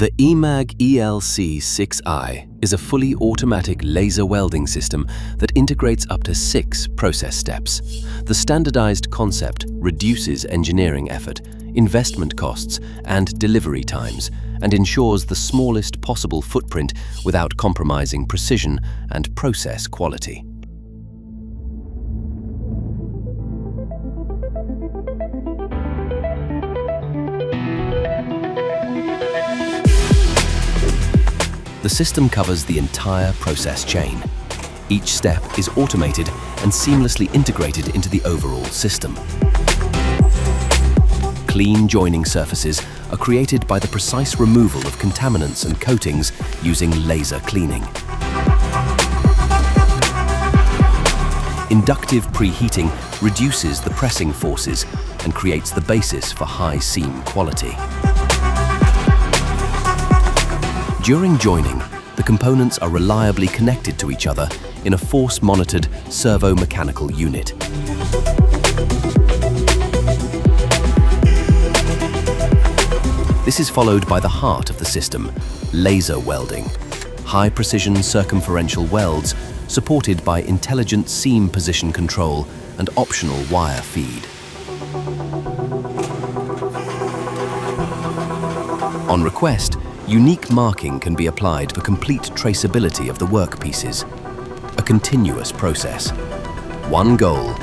The EMAG ELC6i is a fully automatic laser welding system that integrates up to 6 process steps. The standardized concept reduces engineering effort, investment costs, and delivery times, and ensures the smallest possible footprint without compromising precision and process quality. The system covers the entire process chain. Each step is automated and seamlessly integrated into the overall system. Clean joining surfaces are created by the precise removal of contaminants and coatings using laser cleaning. Inductive preheating reduces the pressing forces and creates the basis for high seam quality. During joining, the components are reliably connected to each other in a force-monitored servo-mechanical unit. This is followed by the heart of the system, laser welding, high-precision circumferential welds supported by intelligent seam position control and optional wire feed. On request, unique marking can be applied for complete traceability of the workpieces. A continuous process. One goal: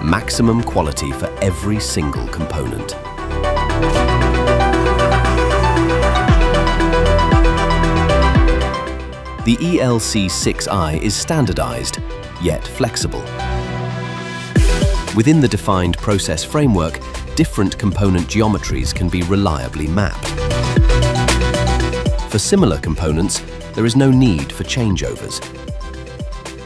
maximum quality for every single component. The ELC6i is standardized, yet flexible. Within the defined process framework, different component geometries can be reliably mapped. For similar components, there is no need for changeovers.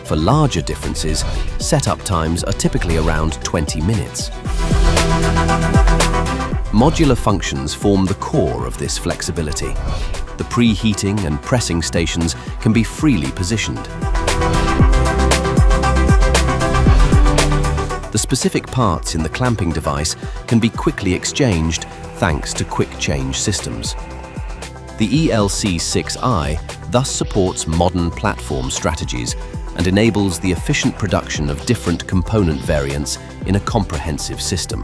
For larger differences, setup times are typically around 20 minutes. Modular functions form the core of this flexibility. The preheating and pressing stations can be freely positioned. The specific parts in the clamping device can be quickly exchanged thanks to quick change systems. The ELC6i thus supports modern platform strategies and enables the efficient production of different component variants in a comprehensive system.